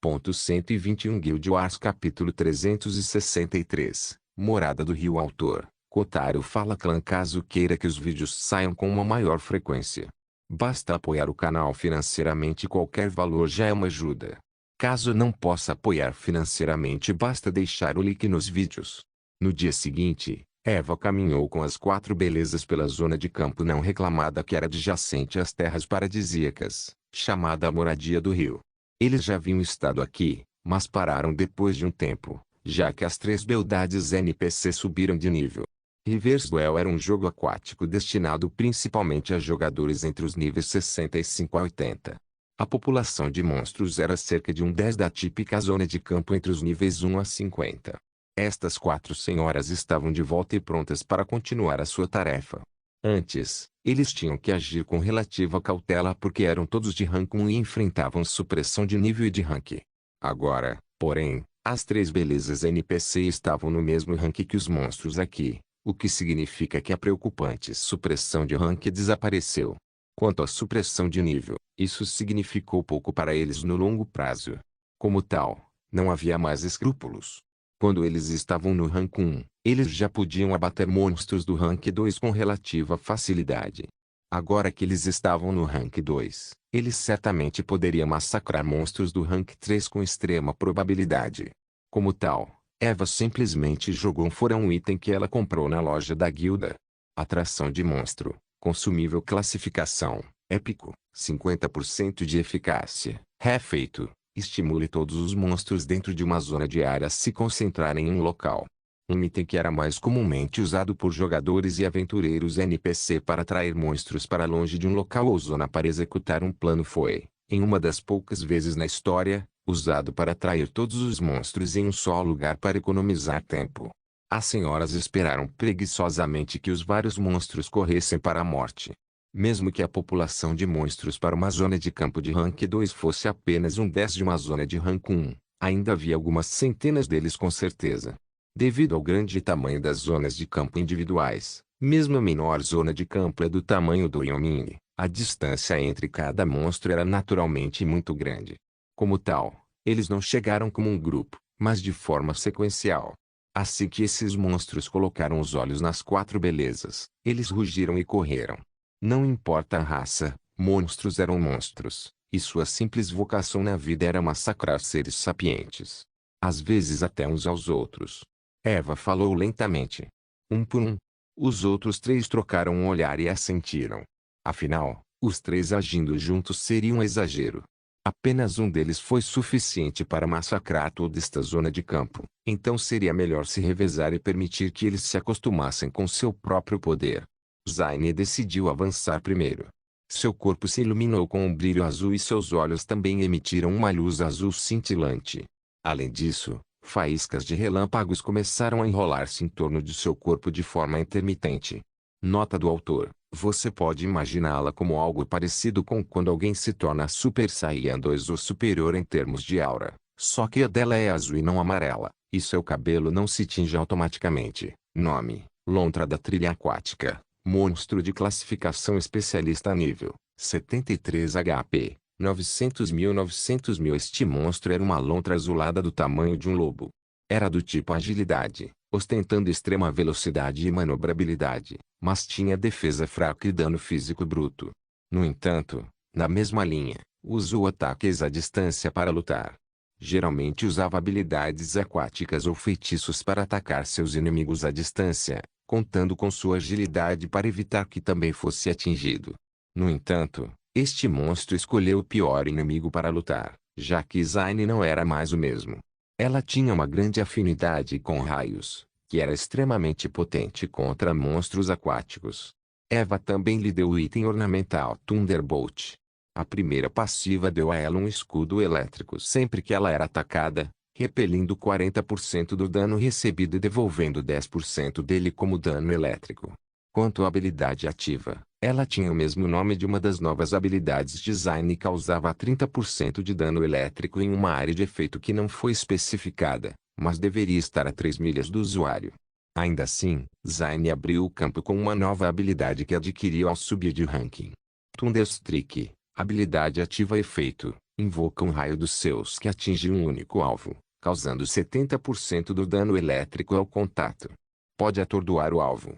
2.121 Guild Wars Capítulo 363 Morada do Rio Autor Kotaro fala clã caso queira que os vídeos saiam com uma maior frequência. Basta apoiar o canal financeiramente, qualquer valor já é uma ajuda. Caso não possa apoiar financeiramente, basta deixar o link nos vídeos. No dia seguinte, Eva caminhou com as 4 belezas pela zona de campo não reclamada que era adjacente às terras paradisíacas, chamada a Moradia do Rio. Eles já haviam estado aqui, mas pararam depois de um tempo, já que as 3 beldades NPC subiram de nível. Riverswell era um jogo aquático destinado principalmente a jogadores entre os níveis 65 a 80. A população de monstros era cerca de 1/10 da típica zona de campo entre os níveis 1 a 50. Estas 4 senhoras estavam de volta e prontas para continuar a sua tarefa. Antes, eles tinham que agir com relativa cautela porque eram todos de rank 1 e enfrentavam supressão de nível e de rank. Agora, porém, as 3 belezas NPC estavam no mesmo rank que os monstros aqui, o que significa que a preocupante supressão de rank desapareceu. Quanto à supressão de nível, isso significou pouco para eles no longo prazo. Como tal, não havia mais escrúpulos. Quando eles estavam no rank 1, eles já podiam abater monstros do rank 2 com relativa facilidade. Agora que eles estavam no rank 2, eles certamente poderiam massacrar monstros do rank 3 com extrema probabilidade. Como tal, Eva simplesmente jogou fora um item que ela comprou na loja da guilda. Atração de monstro, consumível classificação, épico, 50% de eficácia, refeito. Estimule todos os monstros dentro de uma zona de área a se concentrarem em um local. Um item que era mais comumente usado por jogadores e aventureiros NPC para atrair monstros para longe de um local ou zona para executar um plano foi, em uma das poucas vezes na história, usado para atrair todos os monstros em um só lugar para economizar tempo. As senhoras esperaram preguiçosamente que os vários monstros corressem para a morte. Mesmo que a população de monstros para uma zona de campo de rank 2 fosse apenas 1/10 de uma zona de rank 1, ainda havia algumas centenas deles com certeza. Devido ao grande tamanho das zonas de campo individuais, mesmo a menor zona de campo é do tamanho do Yomine, a distância entre cada monstro era naturalmente muito grande. Como tal, eles não chegaram como um grupo, mas de forma sequencial. Assim que esses monstros colocaram os olhos nas 4 belezas, eles rugiram e correram. Não importa a raça, monstros eram monstros, e sua simples vocação na vida era massacrar seres sapientes. Às vezes até uns aos outros. Eva falou lentamente. Um por um. Os outros 3 trocaram um olhar e assentiram. Afinal, os 3 agindo juntos seria um exagero. Apenas um deles foi suficiente para massacrar toda esta zona de campo, então seria melhor se revezar e permitir que eles se acostumassem com seu próprio poder. Zaine decidiu avançar primeiro. Seu corpo se iluminou com um brilho azul e seus olhos também emitiram uma luz azul cintilante. Além disso, faíscas de relâmpagos começaram a enrolar-se em torno de seu corpo de forma intermitente. Nota do autor: você pode imaginá-la como algo parecido com quando alguém se torna Super Saiyan 2 ou superior em termos de aura, só que a dela é azul e não amarela, e seu cabelo não se tinge automaticamente. Nome: Lontra da Trilha Aquática. Monstro de classificação especialista nível 73 HP, 900.000. Este monstro era uma lontra azulada do tamanho de um lobo. Era do tipo agilidade, ostentando extrema velocidade e manobrabilidade, mas tinha defesa fraca e dano físico bruto. No entanto, na mesma linha, usou ataques à distância para lutar. Geralmente usava habilidades aquáticas ou feitiços para atacar seus inimigos à distância, contando com sua agilidade para evitar que também fosse atingido. No entanto, este monstro escolheu o pior inimigo para lutar, já que Zaine não era mais o mesmo. Ela tinha uma grande afinidade com raios, que era extremamente potente contra monstros aquáticos. Eva também lhe deu o item ornamental Thunderbolt. A primeira passiva deu a ela um escudo elétrico sempre que ela era atacada, repelindo 40% do dano recebido e devolvendo 10% dele como dano elétrico. Quanto à habilidade ativa, ela tinha o mesmo nome de uma das novas habilidades Design e causava 30% de dano elétrico em uma área de efeito que não foi especificada, mas deveria estar a 3 milhas do usuário. Ainda assim, Zaine abriu o campo com uma nova habilidade que adquiriu ao subir de ranking. Thunderstreak, habilidade ativa efeito, Invoca um raio dos seus que atinge um único alvo, causando 70% do dano elétrico ao contato. Pode atordoar o alvo.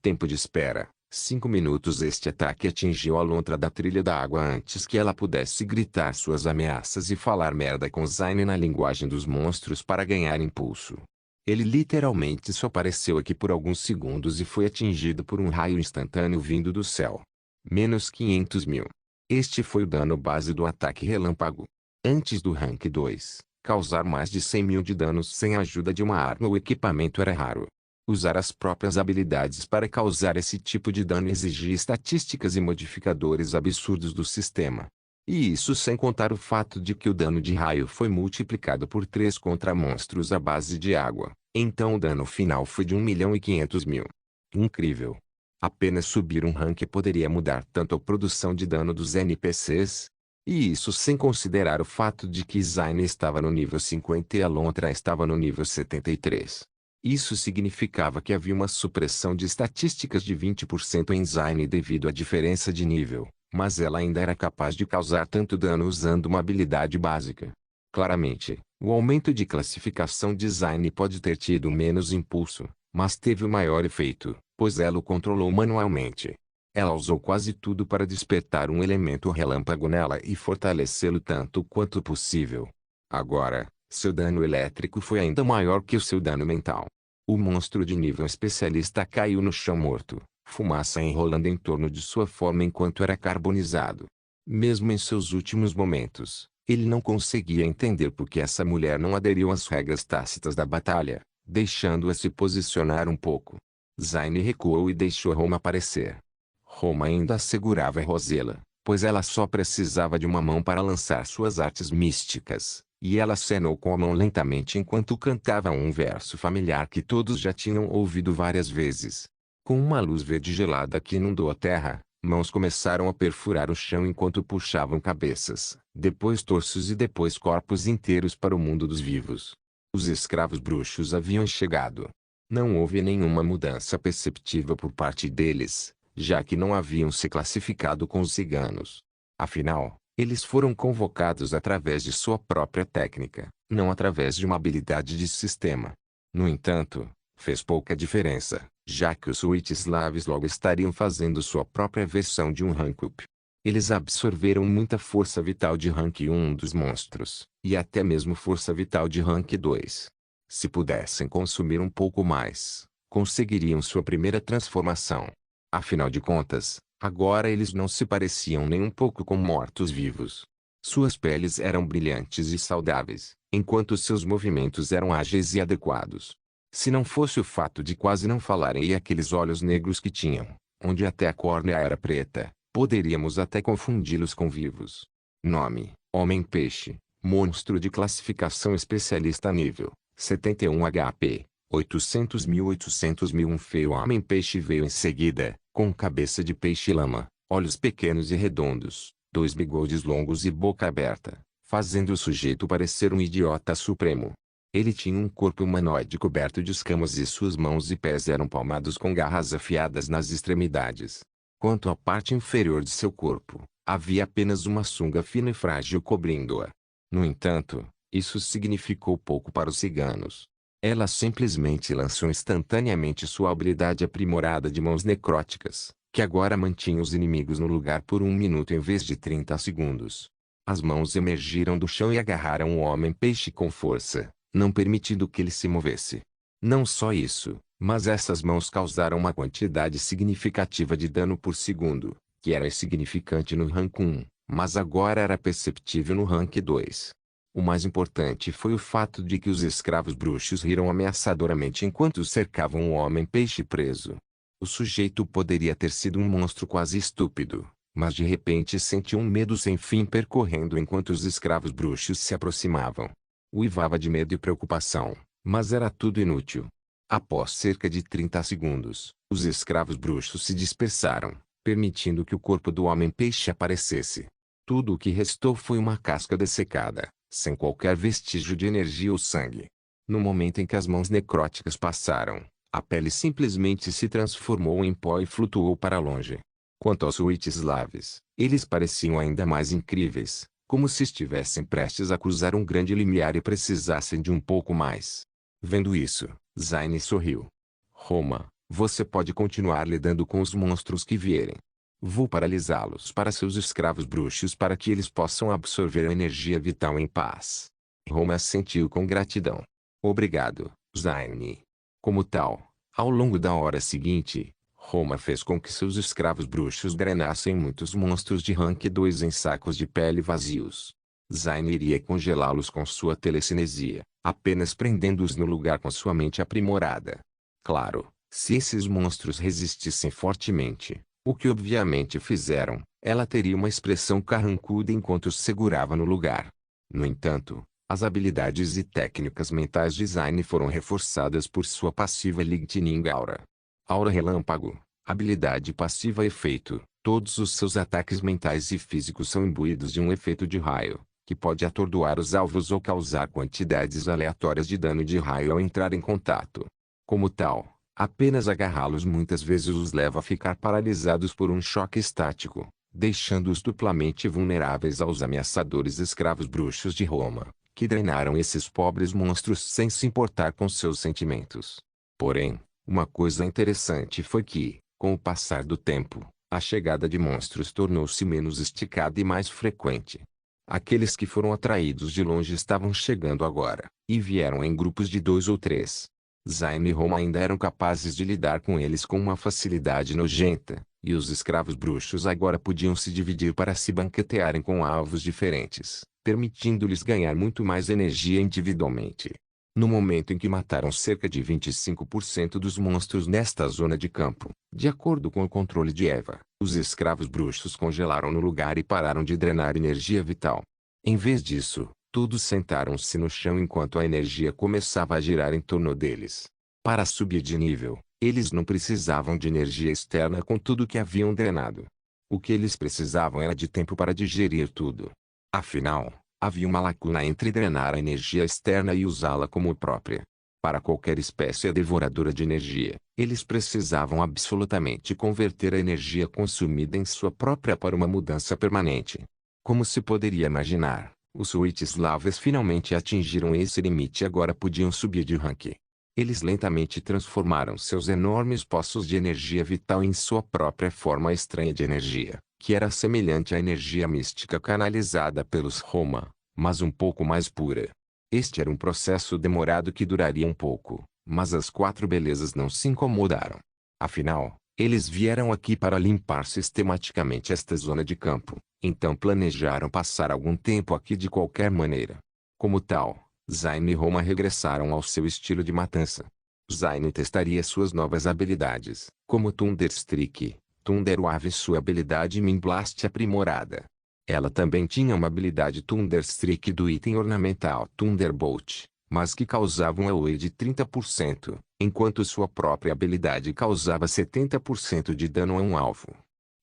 Tempo de espera: 5 minutos. Este ataque atingiu a lontra da trilha da água antes que ela pudesse gritar suas ameaças e falar merda com Zayn na linguagem dos monstros para ganhar impulso. Ele literalmente só apareceu aqui por alguns segundos e foi atingido por um raio instantâneo vindo do céu. Menos 500 mil. Este foi o dano base do ataque relâmpago. Antes do rank 2, causar mais de 100 mil de danos sem a ajuda de uma arma ou equipamento era raro. Usar as próprias habilidades para causar esse tipo de dano exigia estatísticas e modificadores absurdos do sistema. E isso sem contar o fato de que o dano de raio foi multiplicado por 3 contra monstros à base de água. Então o dano final foi de 1.500.000. Incrível! Apenas subir um rank poderia mudar tanto a produção de dano dos NPCs. E isso sem considerar o fato de que Zayn estava no nível 50 e a Lontra estava no nível 73. Isso significava que havia uma supressão de estatísticas de 20% em Zayn devido à diferença de nível, mas ela ainda era capaz de causar tanto dano usando uma habilidade básica. Claramente, o aumento de classificação de Zayn pode ter tido menos impulso, mas teve o maior efeito, pois ela o controlou manualmente. Ela usou quase tudo para despertar um elemento relâmpago nela e fortalecê-lo tanto quanto possível. Agora, seu dano elétrico foi ainda maior que o seu dano mental. O monstro de nível especialista caiu no chão morto, fumaça enrolando em torno de sua forma enquanto era carbonizado. Mesmo em seus últimos momentos, ele não conseguia entender por que essa mulher não aderiu às regras tácitas da batalha, deixando-a se posicionar um pouco. Zayn recuou e deixou Roma aparecer. Roma ainda segurava Rosella, pois ela só precisava de uma mão para lançar suas artes místicas. E ela acenou com a mão lentamente enquanto cantava um verso familiar que todos já tinham ouvido várias vezes. Com uma luz verde gelada que inundou a terra, mãos começaram a perfurar o chão enquanto puxavam cabeças, depois torsos e depois corpos inteiros para o mundo dos vivos. Os escravos bruxos haviam chegado. Não houve nenhuma mudança perceptível por parte deles, já que não haviam se classificado com os ciganos. Afinal, eles foram convocados através de sua própria técnica, não através de uma habilidade de sistema. No entanto, fez pouca diferença, já que os Witch-Slaves logo estariam fazendo sua própria versão de um rank-up. Eles absorveram muita força vital de rank 1 dos monstros, e até mesmo força vital de rank 2. Se pudessem consumir um pouco mais, conseguiriam sua primeira transformação. Afinal de contas, agora eles não se pareciam nem um pouco com mortos-vivos. Suas peles eram brilhantes e saudáveis, enquanto seus movimentos eram ágeis e adequados. Se não fosse o fato de quase não falarem e aqueles olhos negros que tinham, onde até a córnea era preta, poderíamos até confundi-los com vivos. Nome: Homem-Peixe, monstro de classificação especialista nível 71 HP. 800.000. Um feio homem-peixe veio em seguida, com cabeça de peixe-lama, olhos pequenos e redondos, 2 bigodes longos e boca aberta, fazendo o sujeito parecer um idiota supremo. Ele tinha um corpo humanoide coberto de escamas e suas mãos e pés eram palmados com garras afiadas nas extremidades. Quanto à parte inferior de seu corpo, havia apenas uma sunga fina e frágil cobrindo-a. No entanto, isso significou pouco para os ciganos. Ela simplesmente lançou instantaneamente sua habilidade aprimorada de mãos necróticas, que agora mantinha os inimigos no lugar por 1 minuto em vez de 30 segundos. As mãos emergiram do chão e agarraram o homem-peixe com força, não permitindo que ele se movesse. Não só isso, mas essas mãos causaram uma quantidade significativa de dano por segundo, que era insignificante no rank 1, mas agora era perceptível no rank 2. O mais importante foi o fato de que os escravos bruxos riram ameaçadoramente enquanto cercavam o homem-peixe preso. O sujeito poderia ter sido um monstro quase estúpido, mas de repente sentiu um medo sem fim percorrendo enquanto os escravos bruxos se aproximavam. Uivava de medo e preocupação, mas era tudo inútil. Após cerca de 30 segundos, os escravos bruxos se dispersaram, permitindo que o corpo do homem-peixe aparecesse. Tudo o que restou foi uma casca dessecada, sem qualquer vestígio de energia ou sangue. No momento em que as mãos necróticas passaram, a pele simplesmente se transformou em pó e flutuou para longe. Quanto aos Witch-Slaves, eles pareciam ainda mais incríveis, como se estivessem prestes a cruzar um grande limiar e precisassem de um pouco mais. Vendo isso, Zayn sorriu. Roma, você pode continuar lidando com os monstros que vierem. Vou paralisá-los para seus escravos bruxos para que eles possam absorver a energia vital em paz. Roma assentiu com gratidão. Obrigado, Zayn. Como tal, ao longo da hora seguinte, Roma fez com que seus escravos bruxos drenassem muitos monstros de rank 2 em sacos de pele vazios. Zayn iria congelá-los com sua telecinesia, apenas prendendo-os no lugar com sua mente aprimorada. Claro, se esses monstros resistissem fortemente, o que obviamente fizeram, ela teria uma expressão carrancuda enquanto os segurava no lugar. No entanto, as habilidades e técnicas mentais de Zayn foram reforçadas por sua passiva Lightning Aura. Aura Relâmpago, habilidade passiva efeito. Todos os seus ataques mentais e físicos são imbuídos de um efeito de raio, que pode atordoar os alvos ou causar quantidades aleatórias de dano de raio ao entrar em contato. Como tal, apenas agarrá-los muitas vezes os leva a ficar paralisados por um choque estático, deixando-os duplamente vulneráveis aos ameaçadores escravos bruxos de Roma, que drenaram esses pobres monstros sem se importar com seus sentimentos. Porém, uma coisa interessante foi que, com o passar do tempo, a chegada de monstros tornou-se menos esticada e mais frequente. Aqueles que foram atraídos de longe estavam chegando agora, e vieram em grupos de 2 ou 3. Zayn e Roma ainda eram capazes de lidar com eles com uma facilidade nojenta, e os escravos bruxos agora podiam se dividir para se banquetearem com alvos diferentes, permitindo-lhes ganhar muito mais energia individualmente. No momento em que mataram cerca de 25% dos monstros nesta zona de campo, de acordo com o controle de Eva, os escravos bruxos congelaram no lugar e pararam de drenar energia vital. Em vez disso, todos sentaram-se no chão enquanto a energia começava a girar em torno deles. Para subir de nível, eles não precisavam de energia externa com tudo que haviam drenado. O que eles precisavam era de tempo para digerir tudo. Afinal, havia uma lacuna entre drenar a energia externa e usá-la como própria. Para qualquer espécie devoradora de energia, eles precisavam absolutamente converter a energia consumida em sua própria para uma mudança permanente. Como se poderia imaginar, os Witchslavers finalmente atingiram esse limite e agora podiam subir de rank. Eles lentamente transformaram seus enormes poços de energia vital em sua própria forma estranha de energia, que era semelhante à energia mística canalizada pelos Roma, mas um pouco mais pura. Este era um processo demorado que duraria um pouco, mas as 4 belezas não se incomodaram. Afinal, eles vieram aqui para limpar sistematicamente esta zona de campo, então planejaram passar algum tempo aqui de qualquer maneira. Como tal, Zayn e Roma regressaram ao seu estilo de matança. Zayn testaria suas novas habilidades, como Thunderstreak, Thunderwave e sua habilidade Mind Blast aprimorada. Ela também tinha uma habilidade Thunderstreak do item ornamental Thunderbolt, mas que causava um AoE de 30%, enquanto sua própria habilidade causava 70% de dano a um alvo.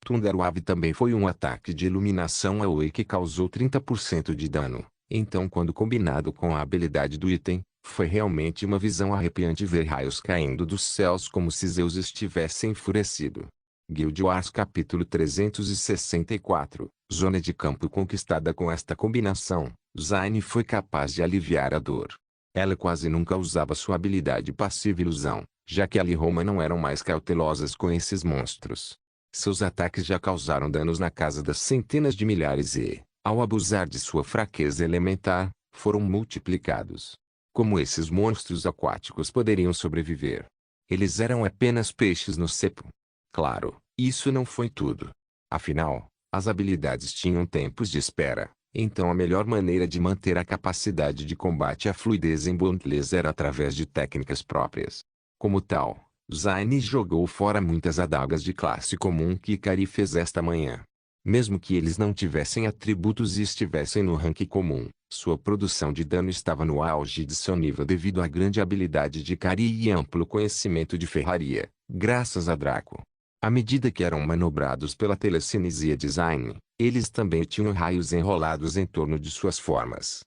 Thunderwave também foi um ataque de iluminação AoE que causou 30% de dano. Então, quando combinado com a habilidade do item, foi realmente uma visão arrepiante ver raios caindo dos céus como se Zeus estivesse enfurecido. Guild Wars capítulo 364, Zona de campo conquistada. Com esta combinação, Zayn foi capaz de aliviar a dor. Ela quase nunca usava sua habilidade passiva ilusão, já que ela e Roma não eram mais cautelosas com esses monstros. Seus ataques já causaram danos na casa das centenas de milhares e, ao abusar de sua fraqueza elementar, foram multiplicados. Como esses monstros aquáticos poderiam sobreviver? Eles eram apenas peixes no cepo. Claro, isso não foi tudo. Afinal, as habilidades tinham tempos de espera, então a melhor maneira de manter a capacidade de combate e a fluidez em Boundless era através de técnicas próprias. Como tal, Zayn jogou fora muitas adagas de classe comum que Ikari fez esta manhã. Mesmo que eles não tivessem atributos e estivessem no rank comum, sua produção de dano estava no auge de seu nível devido à grande habilidade de Ikari e amplo conhecimento de ferraria, graças a Draco. À medida que eram manobrados pela telecinesia de Zayn, eles também tinham raios enrolados em torno de suas formas.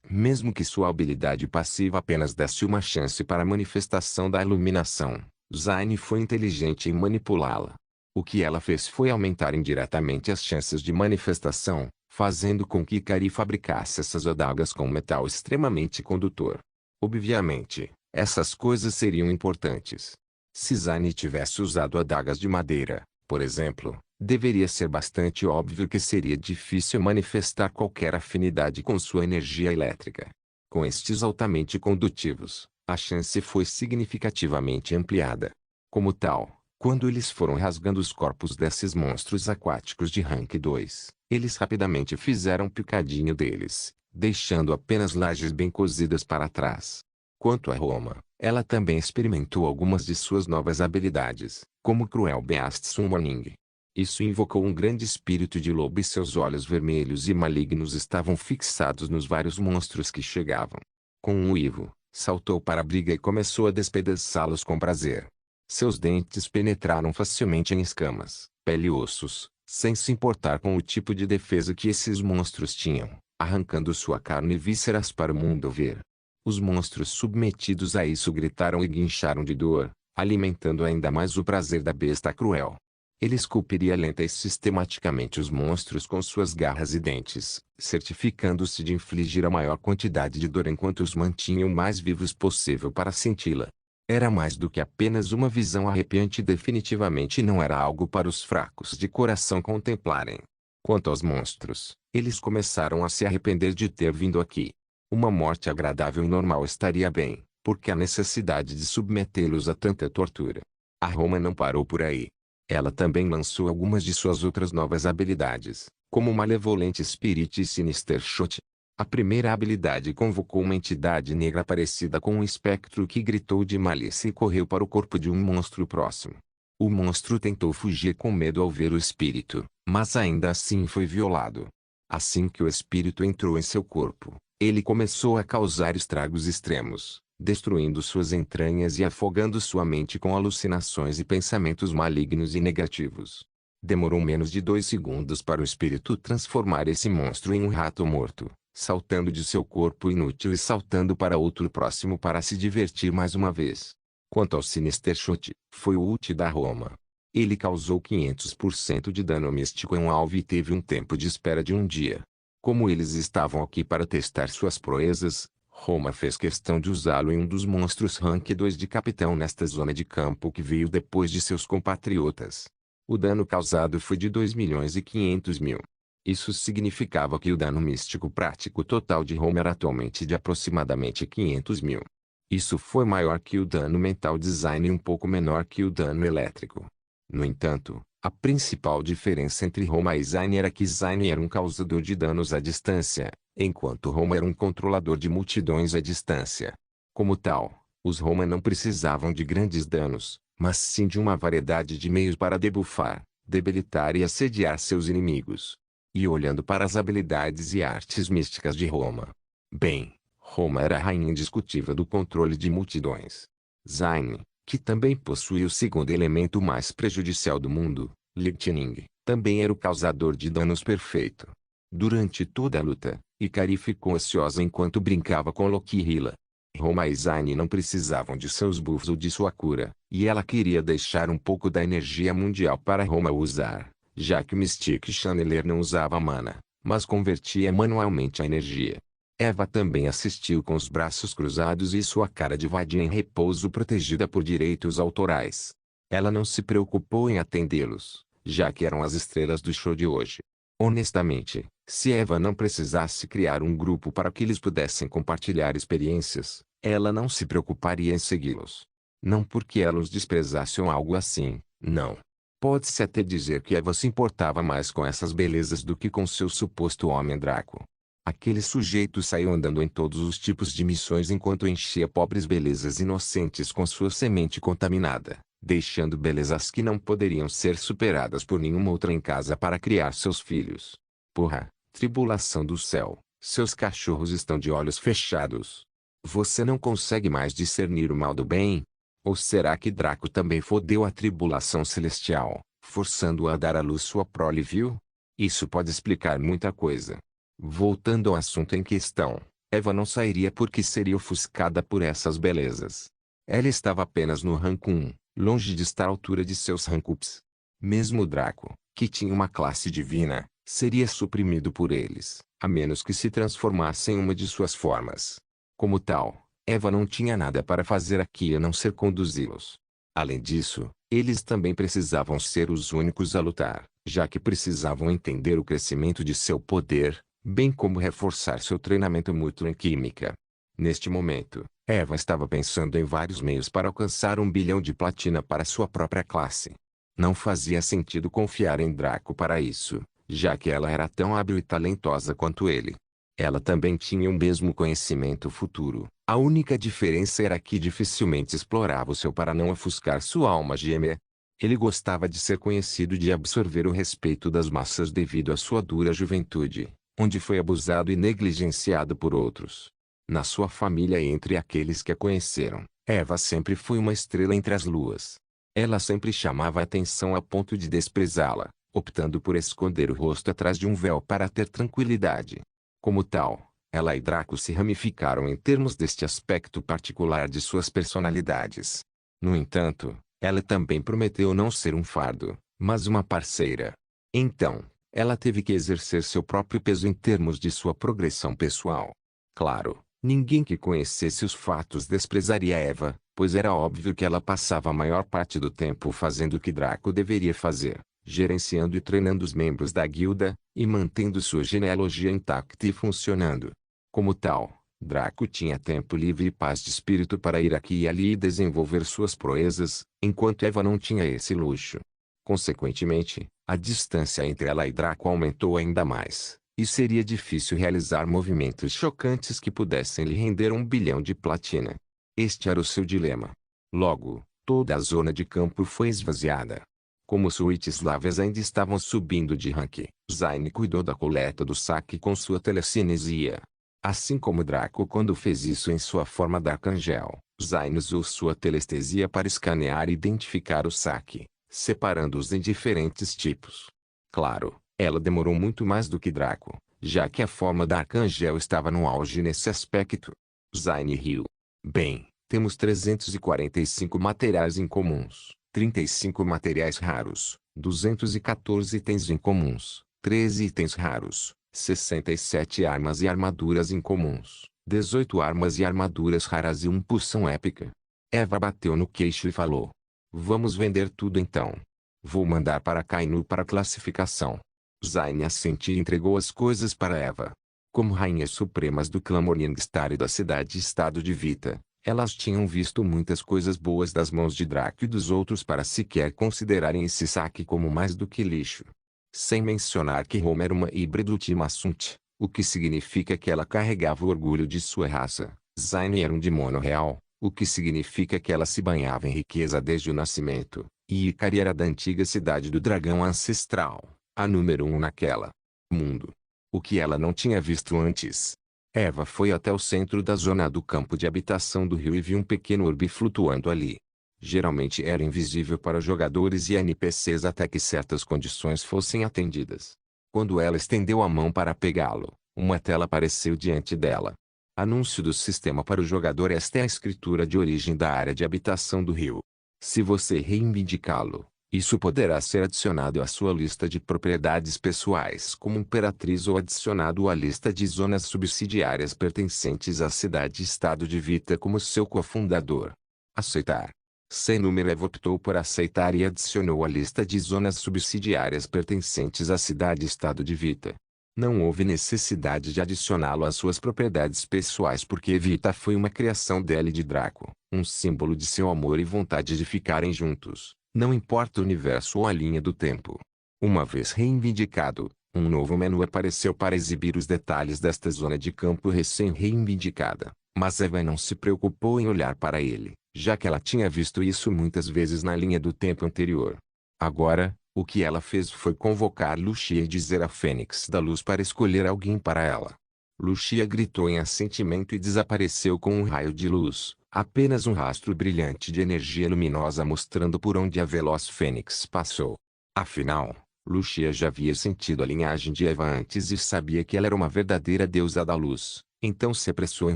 Mesmo que sua habilidade passiva apenas desse uma chance para a manifestação da iluminação, Zayn foi inteligente em manipulá-la. O que ela fez foi aumentar indiretamente as chances de manifestação, fazendo com que Ikari fabricasse essas adagas com metal extremamente condutor. Obviamente, essas coisas seriam importantes. Se Zayn tivesse usado adagas de madeira, por exemplo, deveria ser bastante óbvio que seria difícil manifestar qualquer afinidade com sua energia elétrica. Com estes altamente condutivos, a chance foi significativamente ampliada. Como tal, quando eles foram rasgando os corpos desses monstros aquáticos de Rank 2, eles rapidamente fizeram picadinho deles, deixando apenas lajes bem cozidas para trás. Quanto a Roma, ela também experimentou algumas de suas novas habilidades, como Cruel Beast Summoning. Isso invocou um grande espírito de lobo e seus olhos vermelhos e malignos estavam fixados nos vários monstros que chegavam. Com um uivo, saltou para a briga e começou a despedaçá-los com prazer. Seus dentes penetraram facilmente em escamas, pele e ossos, sem se importar com o tipo de defesa que esses monstros tinham, arrancando sua carne e vísceras para o mundo ver. Os monstros submetidos a isso gritaram e guincharam de dor, alimentando ainda mais o prazer da besta cruel. Ele esculpiria lenta e sistematicamente os monstros com suas garras e dentes, certificando-se de infligir a maior quantidade de dor enquanto os mantinha o mais vivos possível para senti-la. Era mais do que apenas uma visão arrepiante e definitivamente não era algo para os fracos de coração contemplarem. Quanto aos monstros, eles começaram a se arrepender de ter vindo aqui. Uma morte agradável e normal estaria bem, porque a necessidade de submetê-los a tanta tortura. A Roma não parou por aí. Ela também lançou algumas de suas outras novas habilidades, como Malevolent Spirit e Sinister Shot. A primeira habilidade convocou uma entidade negra parecida com um espectro que gritou de malícia e correu para o corpo de um monstro próximo. O monstro tentou fugir com medo ao ver o espírito, mas ainda assim foi violado. Assim que o espírito entrou em seu corpo, ele começou a causar estragos extremos, destruindo suas entranhas e afogando sua mente com alucinações e pensamentos malignos e negativos. Demorou menos de 2 segundos para o espírito transformar esse monstro em um rato morto, saltando de seu corpo inútil e saltando para outro próximo para se divertir mais uma vez. Quanto ao Sinister Shot, foi o ult da Roma. Ele causou 500% de dano místico em um alvo e teve um tempo de espera de um dia. Como eles estavam aqui para testar suas proezas, Roma fez questão de usá-lo em um dos monstros Rank 2 de capitão nesta zona de campo que veio depois de seus compatriotas. O dano causado foi de 2.500.000. Isso significava que o dano místico prático total de Roma era atualmente de aproximadamente 500.000. Isso foi maior que o dano mental de Zayn e um pouco menor que o dano elétrico. No entanto, a principal diferença entre Roma e Zayn era que Zayn era um causador de danos à distância, enquanto Roma era um controlador de multidões à distância. Como tal, os Roma não precisavam de grandes danos, mas sim de uma variedade de meios para debufar, debilitar e assediar seus inimigos. E olhando para as habilidades e artes místicas de Roma. Bem, Roma era a rainha indiscutível do controle de multidões. Zayn, que também possuía o segundo elemento mais prejudicial do mundo, Lightning, também era o causador de danos perfeito. Durante toda a luta, Ikari ficou ansiosa enquanto brincava com Loki e Hila. Roma e Zayn não precisavam de seus buffs ou de sua cura, e ela queria deixar um pouco da energia mundial para Roma usar, já que Mystic Channeler não usava mana, mas convertia manualmente a energia. Eva também assistiu com os braços cruzados e sua cara de vadia em repouso protegida por direitos autorais. Ela não se preocupou em atendê-los, já que eram as estrelas do show de hoje. Honestamente, se Eva não precisasse criar um grupo para que eles pudessem compartilhar experiências, ela não se preocuparia em segui-los. Não porque ela os desprezasse ou algo assim, não. Pode-se até dizer que Eva se importava mais com essas belezas do que com seu suposto homem Draco. Aquele sujeito saiu andando em todos os tipos de missões enquanto enchia pobres belezas inocentes com sua semente contaminada, deixando belezas que não poderiam ser superadas por nenhuma outra em casa para criar seus filhos. Porra, tribulação do céu, seus cachorros estão de olhos fechados. Você não consegue mais discernir o mal do bem? Ou será que Draco também fodeu a tribulação celestial, forçando-a a dar à luz sua prole, viu? Isso pode explicar muita coisa. Voltando ao assunto em questão, Eva não sairia porque seria ofuscada por essas belezas. Ela estava apenas no rank 1, longe de estar à altura de seus rank ups. Mesmo Draco, que tinha uma classe divina, seria suprimido por eles, a menos que se transformasse em uma de suas formas. Como tal, Eva não tinha nada para fazer aqui a não ser conduzi-los. Além disso, eles também precisavam ser os únicos a lutar, já que precisavam entender o crescimento de seu poder, bem como reforçar seu treinamento mútuo em química. Neste momento, Eva estava pensando em vários meios para alcançar 1 bilhão de platina para sua própria classe. Não fazia sentido confiar em Draco para isso, já que ela era tão hábil e talentosa quanto ele. Ela também tinha o mesmo conhecimento futuro. A única diferença era que dificilmente explorava o seu para não ofuscar sua alma gêmea. Ele gostava de ser conhecido e de absorver o respeito das massas devido à sua dura juventude, onde foi abusado e negligenciado por outros. Na sua família e entre aqueles que a conheceram, Eva sempre foi uma estrela entre as luas. Ela sempre chamava a atenção a ponto de desprezá-la, optando por esconder o rosto atrás de um véu para ter tranquilidade. Como tal, ela e Draco se ramificaram em termos deste aspecto particular de suas personalidades. No entanto, ela também prometeu não ser um fardo, mas uma parceira. Então, ela teve que exercer seu próprio peso em termos de sua progressão pessoal. Claro, ninguém que conhecesse os fatos desprezaria Eva, pois era óbvio que ela passava a maior parte do tempo fazendo o que Draco deveria fazer, gerenciando e treinando os membros da guilda, e mantendo sua genealogia intacta e funcionando. Como tal, Draco tinha tempo livre e paz de espírito para ir aqui e ali e desenvolver suas proezas, enquanto Eva não tinha esse luxo. Consequentemente, a distância entre ela e Draco aumentou ainda mais, e seria difícil realizar movimentos chocantes que pudessem lhe render 1 bilhão de platina. Este era o seu dilema. Logo, toda a zona de campo foi esvaziada. Como os Witchslavers ainda estavam subindo de rank, Zayn cuidou da coleta do saque com sua telecinesia. Assim como Draco quando fez isso em sua forma de arcanjel, Zayn usou sua telestesia para escanear e identificar o saque, separando-os em diferentes tipos. Claro, ela demorou muito mais do que Draco, já que a forma da arcanjel estava no auge nesse aspecto. Zayn riu. Bem, temos 345 materiais incomuns, 35 materiais raros, 214 itens incomuns, 13 itens raros, 67 armas e armaduras incomuns, 18 armas e armaduras raras e 1 poção épica. Eva bateu no queixo e falou: vamos vender tudo então. Vou mandar para Kainu para classificação. Zayn assentiu e entregou as coisas para Eva. Como rainhas supremas do clã Morningstar e da cidade-estado de Vita, elas tinham visto muitas coisas boas das mãos de Draco e dos outros para sequer considerarem esse saque como mais do que lixo. Sem mencionar que Roma era uma híbrido Timasunt, o que significa que ela carregava o orgulho de sua raça. Zayn era um demônio real, o que significa que ela se banhava em riqueza desde o nascimento, e Icari era da antiga cidade do dragão ancestral, a número 1 naquela mundo. O que ela não tinha visto antes. Eva foi até o centro da zona do campo de habitação do rio e viu um pequeno orbe flutuando ali. Geralmente era invisível para jogadores e NPCs até que certas condições fossem atendidas. Quando ela estendeu a mão para pegá-lo, uma tela apareceu diante dela. Anúncio do sistema para o jogador. Esta é a escritura de origem da área de habitação do rio. Se você reivindicá-lo, isso poderá ser adicionado à sua lista de propriedades pessoais como imperatriz ou adicionado à lista de zonas subsidiárias pertencentes à cidade-estado de Vita como seu cofundador. Aceitar. Sem número Eva optou por aceitar e adicionou à lista de zonas subsidiárias pertencentes à cidade-estado de Vita. Não houve necessidade de adicioná-lo às suas propriedades pessoais porque Vita foi uma criação dela e de Draco, um símbolo de seu amor e vontade de ficarem juntos. Não importa o universo ou a linha do tempo. Uma vez reivindicado, um novo menu apareceu para exibir os detalhes desta zona de campo recém-reivindicada, mas Eva não se preocupou em olhar para ele, já que ela tinha visto isso muitas vezes na linha do tempo anterior. Agora, o que ela fez foi convocar Lucia e dizer a Fênix da Luz para escolher alguém para ela. Lucia gritou em assentimento e desapareceu com um raio de luz. Apenas um rastro brilhante de energia luminosa mostrando por onde a veloz Fênix passou. Afinal, Lucia já havia sentido a linhagem de Eva antes e sabia que ela era uma verdadeira deusa da luz, então se apressou em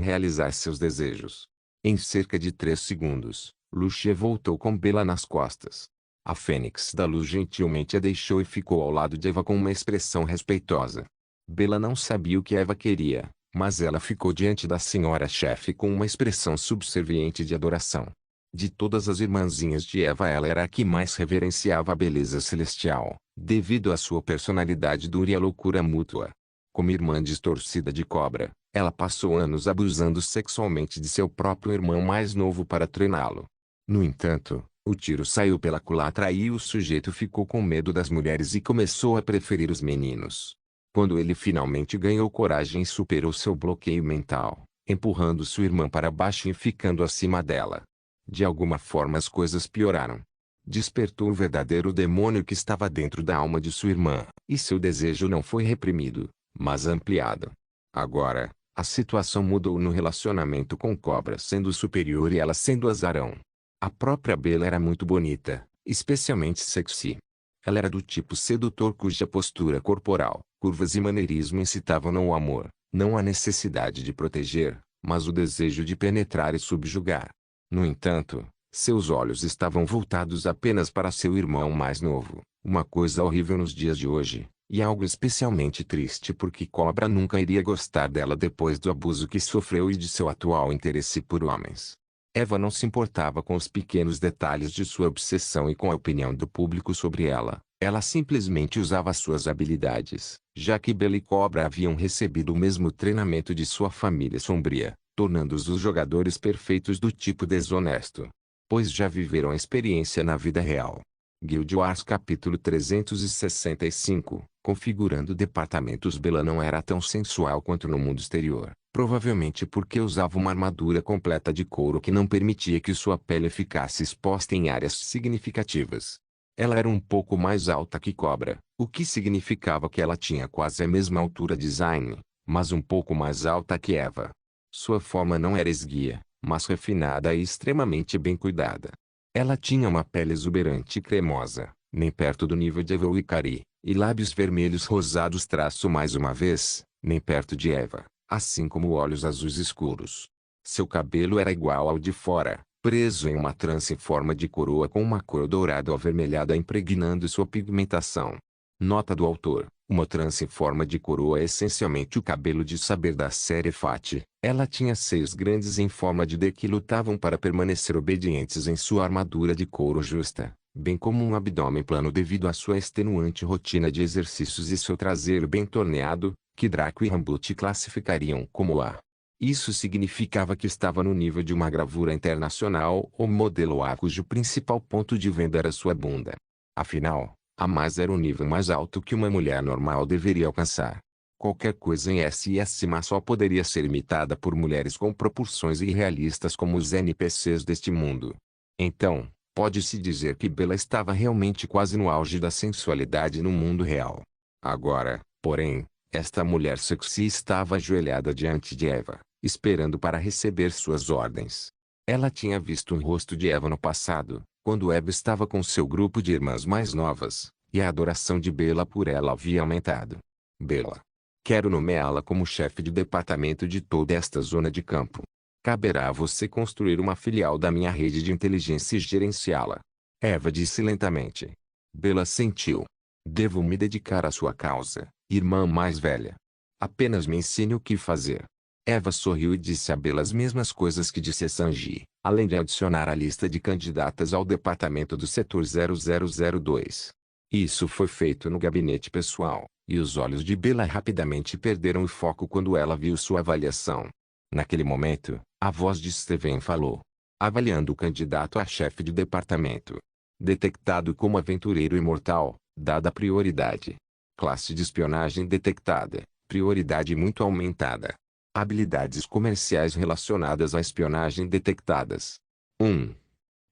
realizar seus desejos. Em cerca de 3 segundos, Lucia voltou com Bella nas costas. A Fênix da Luz gentilmente a deixou e ficou ao lado de Eva com uma expressão respeitosa. Bella não sabia o que Eva queria, mas ela ficou diante da senhora-chefe com uma expressão subserviente de adoração. De todas as irmãzinhas de Eva, ela era a que mais reverenciava a beleza celestial, devido à sua personalidade dura e à loucura mútua. Como irmã distorcida de cobra, ela passou anos abusando sexualmente de seu próprio irmão mais novo para treiná-lo. No entanto, o tiro saiu pela culatra e o sujeito ficou com medo das mulheres e começou a preferir os meninos. Quando ele finalmente ganhou coragem e superou seu bloqueio mental, empurrando sua irmã para baixo e ficando acima dela, de alguma forma as coisas pioraram. Despertou o verdadeiro demônio que estava dentro da alma de sua irmã, e seu desejo não foi reprimido, mas ampliado. Agora, a situação mudou no relacionamento com Cobra sendo superior e ela sendo azarão. A própria Bella era muito bonita, especialmente sexy. Ela era do tipo sedutor cuja postura corporal, curvas e maneirismo incitavam não o amor, não a necessidade de proteger, mas o desejo de penetrar e subjugar. No entanto, seus olhos estavam voltados apenas para seu irmão mais novo, uma coisa horrível nos dias de hoje, e algo especialmente triste porque Cobra nunca iria gostar dela depois do abuso que sofreu e de seu atual interesse por homens. Eva não se importava com os pequenos detalhes de sua obsessão e com a opinião do público sobre ela simplesmente usava suas habilidades, já que Bella e Cobra haviam recebido o mesmo treinamento de sua família sombria, tornando-os os jogadores perfeitos do tipo desonesto, pois já viveram a experiência na vida real. Guild Wars capítulo 365, configurando departamentos. Bella não era tão sensual quanto no mundo exterior, provavelmente porque usava uma armadura completa de couro que não permitia que sua pele ficasse exposta em áreas significativas. Ela era um pouco mais alta que Cobra, o que significava que ela tinha quase a mesma altura de Zayn, mas um pouco mais alta que Eva. Sua forma não era esguia, mas refinada e extremamente bem cuidada. Ela tinha uma pele exuberante e cremosa, nem perto do nível de Eva ou Ikari, e lábios vermelhos rosados mais uma vez, nem perto de Eva, assim como olhos azuis escuros. Seu cabelo era igual ao de fora, preso em uma trança em forma de coroa com uma cor dourada ou avermelhada impregnando sua pigmentação. Nota do autor: uma trança em forma de coroa é essencialmente o cabelo de saber da série Fati. Ela tinha seios grandes em forma de D que lutavam para permanecer obedientes em sua armadura de couro justa, bem como um abdômen plano devido à sua extenuante rotina de exercícios e seu traseiro bem torneado, que Draco e Rambut classificariam como A. Isso significava que estava no nível de uma gravura internacional ou modelo A cujo principal ponto de venda era sua bunda. Afinal, A+ era o nível mais alto que uma mulher normal deveria alcançar. Qualquer coisa em SS+ só poderia ser imitada por mulheres com proporções irrealistas como os NPCs deste mundo. Então, pode-se dizer que Bella estava realmente quase no auge da sensualidade no mundo real. Agora, porém, esta mulher sexy estava ajoelhada diante de Eva, esperando para receber suas ordens. Ela tinha visto o rosto de Eva no passado, quando Eva estava com seu grupo de irmãs mais novas, e a adoração de Bella por ela havia aumentado. Bella. Quero nomeá-la como chefe de departamento de toda esta zona de campo. Caberá a você construir uma filial da minha rede de inteligência e gerenciá-la. Eva disse lentamente. Bella sentiu. Devo me dedicar à sua causa, irmã mais velha. Apenas me ensine o que fazer. Eva sorriu e disse a Bella as mesmas coisas que disse a Sanji, além de adicionar a lista de candidatas ao departamento do setor 0002. Isso foi feito no gabinete pessoal, e os olhos de Bella rapidamente perderam o foco quando ela viu sua avaliação. Naquele momento, a voz de Steven falou. Avaliando o candidato a chefe de departamento. Detectado como aventureiro imortal, dada prioridade. Classe de espionagem detectada, prioridade muito aumentada. Habilidades comerciais relacionadas à espionagem detectadas. 1,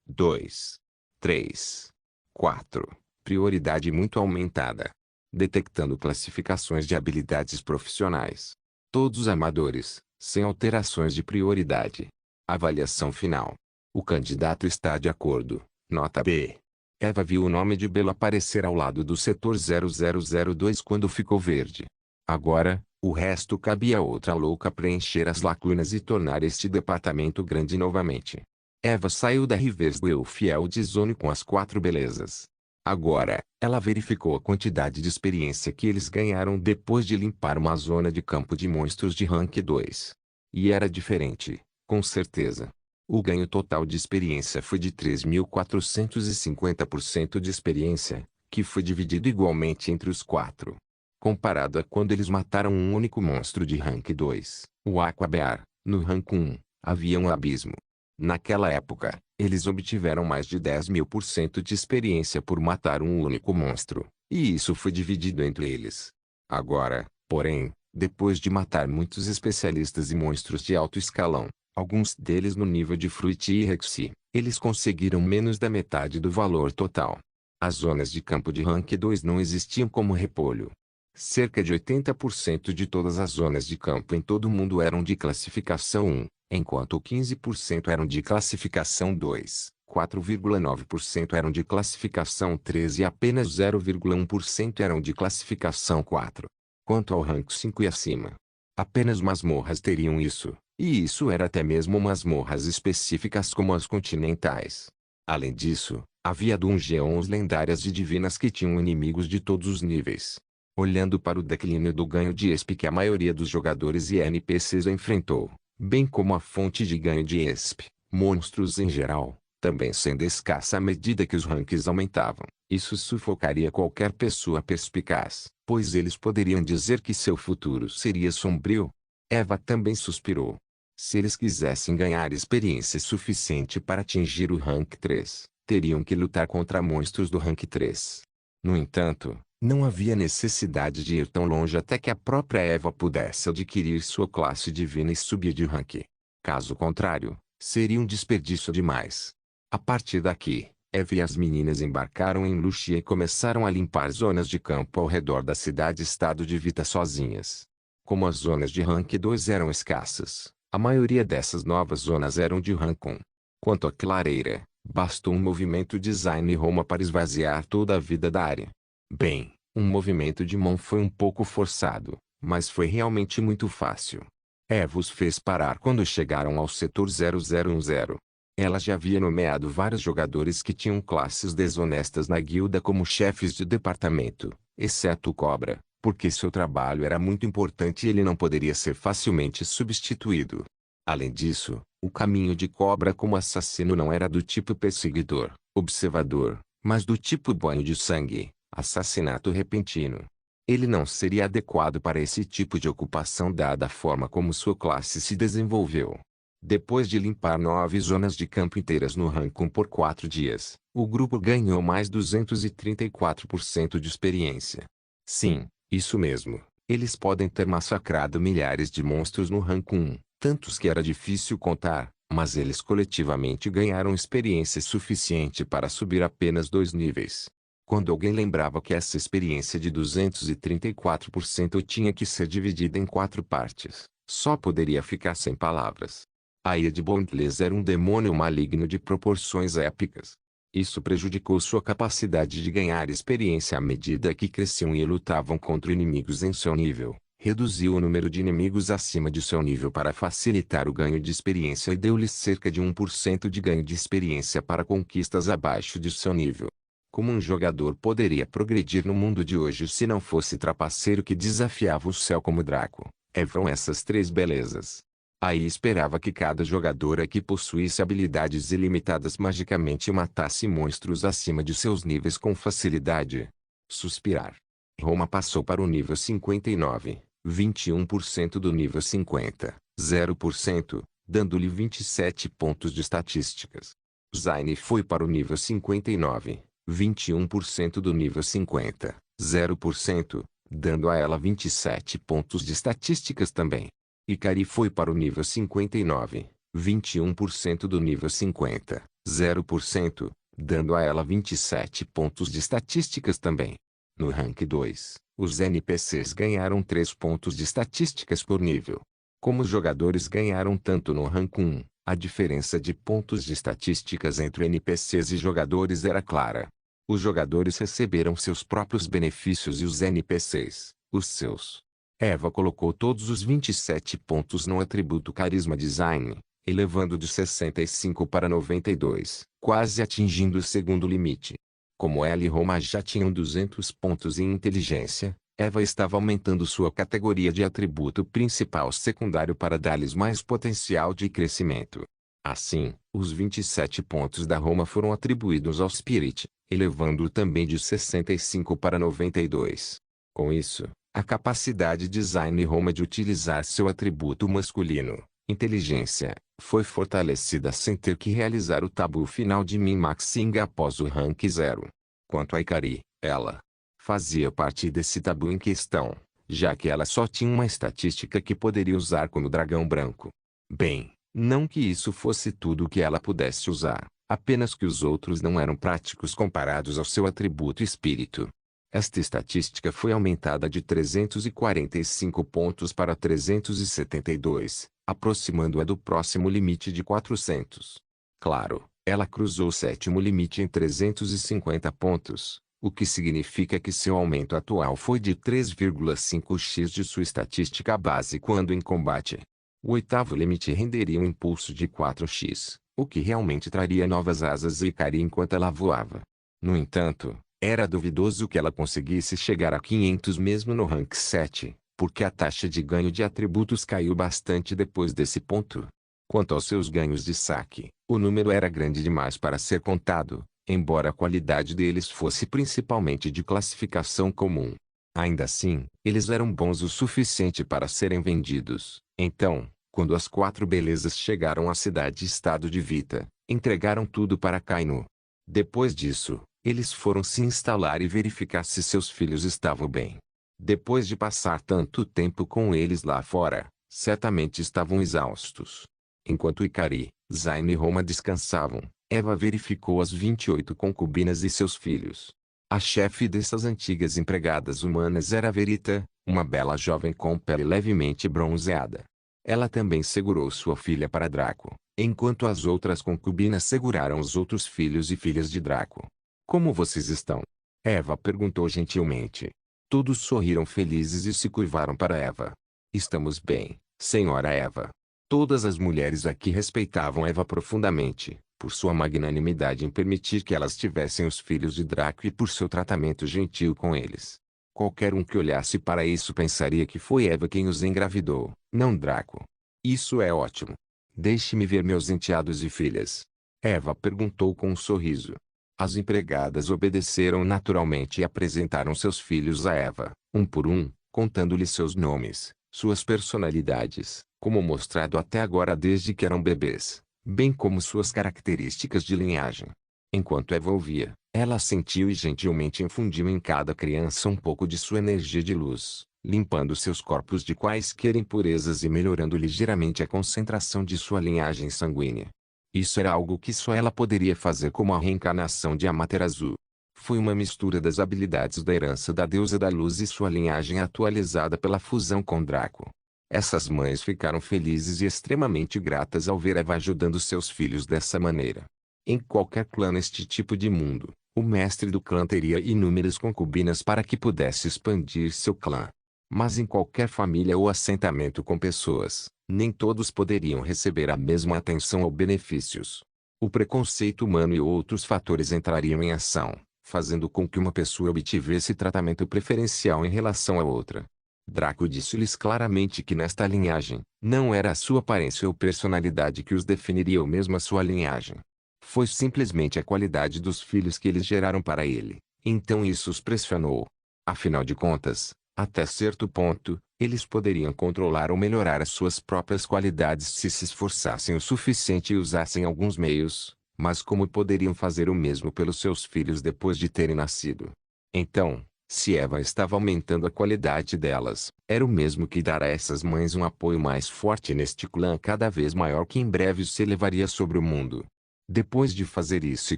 2, 3, 4. Prioridade muito aumentada. Detectando classificações de habilidades profissionais. Todos amadores, sem alterações de prioridade. Avaliação final. O candidato está de acordo. Nota B. Eva viu o nome de Bella aparecer ao lado do setor 0002 quando ficou verde. Agora, o resto cabia a outra louca preencher as lacunas e tornar este departamento grande novamente. Eva saiu da Riverswell Field Zone com as 4 belezas. Agora, ela verificou a quantidade de experiência que eles ganharam depois de limpar uma zona de campo de monstros de rank 2. E era diferente, com certeza. O ganho total de experiência foi de 3.450% de experiência, que foi dividido igualmente entre os 4. Comparado a quando eles mataram um único monstro de rank 2, o Aquabear, no rank 1, havia um abismo. Naquela época, eles obtiveram mais de 10.000% de experiência por matar um único monstro, e isso foi dividido entre eles. Agora, porém, depois de matar muitos especialistas e monstros de alto escalão, alguns deles no nível de Fruit e Rexy, eles conseguiram menos da metade do valor total. As zonas de campo de rank 2 não existiam como repolho. Cerca de 80% de todas as zonas de campo em todo o mundo eram de classificação 1, enquanto 15% eram de classificação 2, 4,9% eram de classificação 3 e apenas 0,1% eram de classificação 4. Quanto ao rank 5 e acima, apenas masmorras teriam isso, e isso era até mesmo masmorras específicas como as continentais. Além disso, havia dungeons lendárias e divinas que tinham inimigos de todos os níveis. Olhando para o declínio do ganho de ESP que a maioria dos jogadores e NPCs enfrentou, bem como a fonte de ganho de ESP, monstros em geral, também sendo escassa à medida que os ranks aumentavam, isso sufocaria qualquer pessoa perspicaz, pois eles poderiam dizer que seu futuro seria sombrio. Eva também suspirou. Se eles quisessem ganhar experiência suficiente para atingir o rank 3, teriam que lutar contra monstros do rank 3. No entanto, não havia necessidade de ir tão longe até que a própria Eva pudesse adquirir sua classe divina e subir de rank. Caso contrário, seria um desperdício demais. A partir daqui, Eva e as meninas embarcaram em Lucia e começaram a limpar zonas de campo ao redor da cidade-estado de Vita sozinhas. Como as zonas de rank 2 eram escassas, a maioria dessas novas zonas eram de rank 1. Quanto à clareira, bastou um movimento design Roma para esvaziar toda a vida da área. Bem, um movimento de mão foi um pouco forçado, mas foi realmente muito fácil. Eva os fez parar quando chegaram ao setor 0010. Ela já havia nomeado vários jogadores que tinham classes desonestas na guilda como chefes de departamento, exceto o Cobra, porque seu trabalho era muito importante e ele não poderia ser facilmente substituído. Além disso, o caminho de Cobra como assassino não era do tipo perseguidor, observador, mas do tipo banho de sangue, assassinato repentino. Ele não seria adequado para esse tipo de ocupação dada a forma como sua classe se desenvolveu. Depois de limpar 9 zonas de campo inteiras no rank 1 por 4 dias, o grupo ganhou mais 234% de experiência. Sim, isso mesmo, eles podem ter massacrado milhares de monstros no rank 1, tantos que era difícil contar, mas eles coletivamente ganharam experiência suficiente para subir apenas 2 níveis. Quando alguém lembrava que essa experiência de 234% tinha que ser dividida em 4 partes, só poderia ficar sem palavras. A Ira de Bondless era um demônio maligno de proporções épicas. Isso prejudicou sua capacidade de ganhar experiência à medida que cresciam e lutavam contra inimigos em seu nível. Reduziu o número de inimigos acima de seu nível para facilitar o ganho de experiência e deu-lhes cerca de 1% de ganho de experiência para conquistas abaixo de seu nível. Como um jogador poderia progredir no mundo de hoje se não fosse trapaceiro que desafiava o céu como Draco? Eram essas 3 belezas. Aí esperava que cada jogador aqui possuísse habilidades ilimitadas magicamente e matasse monstros acima de seus níveis com facilidade. Suspirar. Roma passou para o nível 59, 21% do nível 50, 0%, dando-lhe 27 pontos de estatísticas. Zaine foi para o nível 59, 21% do nível 50, 0%, dando a ela 27 pontos de estatísticas também. Ikari foi para o nível 59, 21% do nível 50, 0%, dando a ela 27 pontos de estatísticas também. No rank 2, os NPCs ganharam 3 pontos de estatísticas por nível. Como os jogadores ganharam tanto no rank 1, a diferença de pontos de estatísticas entre NPCs e jogadores era clara. Os jogadores receberam seus próprios benefícios e os NPCs, os seus. Eva colocou todos os 27 pontos no atributo Carisma Design, elevando de 65 para 92, quase atingindo o segundo limite. Como ela e Roma já tinham 200 pontos em inteligência, Eva estava aumentando sua categoria de atributo principal secundário para dar-lhes mais potencial de crescimento. Assim, os 27 pontos da Roma foram atribuídos ao Spirit, elevando-o também de 65 para 92. Com isso, a capacidade design Roma de utilizar seu atributo masculino, inteligência, foi fortalecida sem ter que realizar o tabu final de min-maxing após o rank 0. Quanto a Ikari, ela fazia parte desse tabu em questão, já que ela só tinha uma estatística que poderia usar como dragão branco. Bem, não que isso fosse tudo o que ela pudesse usar, apenas que os outros não eram práticos comparados ao seu atributo espírito. Esta estatística foi aumentada de 345 pontos para 372, aproximando-a do próximo limite de 400. Claro, ela cruzou o sétimo limite em 350 pontos, o que significa que seu aumento atual foi de 3,5x de sua estatística base quando em combate. O oitavo limite renderia um impulso de 4x, o que realmente traria novas asas a Ikari enquanto ela voava. No entanto, era duvidoso que ela conseguisse chegar a 500 mesmo no rank 7, porque a taxa de ganho de atributos caiu bastante depois desse ponto. Quanto aos seus ganhos de saque, o número era grande demais para ser contado, embora a qualidade deles fosse principalmente de classificação comum. Ainda assim, eles eram bons o suficiente para serem vendidos. Então, quando as 4 belezas chegaram à cidade-estado de Vita, entregaram tudo para Kainu. Depois disso, eles foram se instalar e verificar se seus filhos estavam bem. Depois de passar tanto tempo com eles lá fora, certamente estavam exaustos. Enquanto Ikari, Zayn e Roma descansavam, Eva verificou as 28 concubinas e seus filhos. A chefe dessas antigas empregadas humanas era Verita, uma bela jovem com pele levemente bronzeada. Ela também segurou sua filha para Draco, enquanto as outras concubinas seguraram os outros filhos e filhas de Draco. Como vocês estão? Eva perguntou gentilmente. Todos sorriram felizes e se curvaram para Eva. Estamos bem, senhora Eva. Todas as mulheres aqui respeitavam Eva profundamente, por sua magnanimidade em permitir que elas tivessem os filhos de Draco e por seu tratamento gentil com eles. Qualquer um que olhasse para isso pensaria que foi Eva quem os engravidou, não Draco. Isso é ótimo. Deixe-me ver meus enteados e filhas. Eva perguntou com um sorriso. As empregadas obedeceram naturalmente e apresentaram seus filhos a Eva, um por um, contando-lhe seus nomes, suas personalidades, como mostrado até agora desde que eram bebês, bem como suas características de linhagem. Enquanto Eva ouvia, ela sentiu e gentilmente infundiu em cada criança um pouco de sua energia de luz, limpando seus corpos de quaisquer impurezas e melhorando ligeiramente a concentração de sua linhagem sanguínea. Isso era algo que só ela poderia fazer como a reencarnação de Amaterasu. Foi uma mistura das habilidades da herança da deusa da luz e sua linhagem atualizada pela fusão com Draco. Essas mães ficaram felizes e extremamente gratas ao ver Eva ajudando seus filhos dessa maneira. Em qualquer clã neste tipo de mundo, o mestre do clã teria inúmeras concubinas para que pudesse expandir seu clã. Mas em qualquer família ou assentamento com pessoas, nem todos poderiam receber a mesma atenção ou benefícios. O preconceito humano e outros fatores entrariam em ação, fazendo com que uma pessoa obtivesse tratamento preferencial em relação a outra. Draco disse-lhes claramente que nesta linhagem, não era a sua aparência ou personalidade que os definiria ou mesmo a sua linhagem. Foi simplesmente a qualidade dos filhos que eles geraram para ele, então isso os pressionou. Afinal de contas, até certo ponto, eles poderiam controlar ou melhorar as suas próprias qualidades se se esforçassem o suficiente e usassem alguns meios, mas como poderiam fazer o mesmo pelos seus filhos depois de terem nascido? Então, se Eva estava aumentando a qualidade delas, era o mesmo que dar a essas mães um apoio mais forte neste clã cada vez maior que em breve se elevaria sobre o mundo. Depois de fazer isso e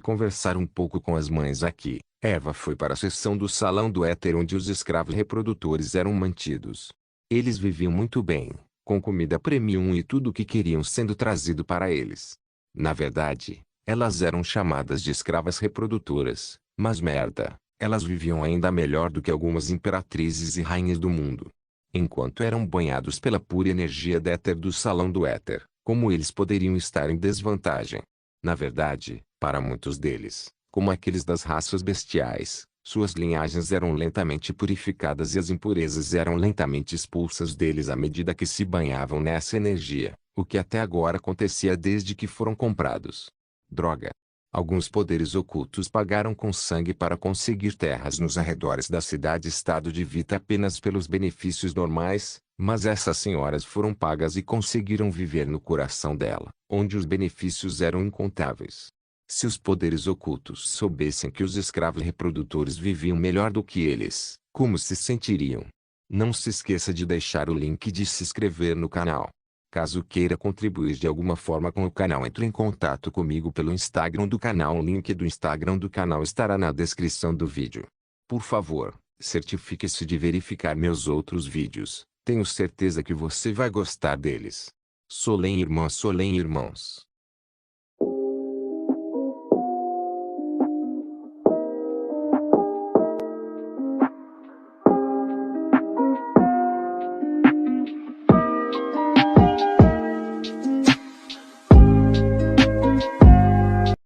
conversar um pouco com as mães aqui, Eva foi para a seção do Salão do Éter onde os escravos reprodutores eram mantidos. Eles viviam muito bem, com comida premium e tudo o que queriam sendo trazido para eles. Na verdade, elas eram chamadas de escravas reprodutoras, mas merda, elas viviam ainda melhor do que algumas imperatrizes e rainhas do mundo. Enquanto eram banhados pela pura energia do éter do Salão do Éter, Como eles poderiam estar em desvantagem? Na verdade, para muitos deles, como aqueles das raças bestiais, suas linhagens eram lentamente purificadas e as impurezas eram lentamente expulsas deles à medida que se banhavam nessa energia, o que até agora acontecia desde que foram comprados. Droga! Alguns poderes ocultos pagaram com sangue para conseguir terras nos arredores da cidade-estado de Vita apenas pelos benefícios normais, mas essas senhoras foram pagas e conseguiram viver no coração dela, onde os benefícios eram incontáveis. Se os poderes ocultos soubessem que os escravos reprodutores viviam melhor do que eles, como se sentiriam? Não se esqueça de deixar o link de se inscrever no canal. Caso queira contribuir de alguma forma com o canal, entre em contato comigo pelo Instagram do canal. O link do Instagram do canal estará na descrição do vídeo. Por favor, certifique-se de verificar meus outros vídeos. Tenho certeza que você vai gostar deles. Solem irmãos.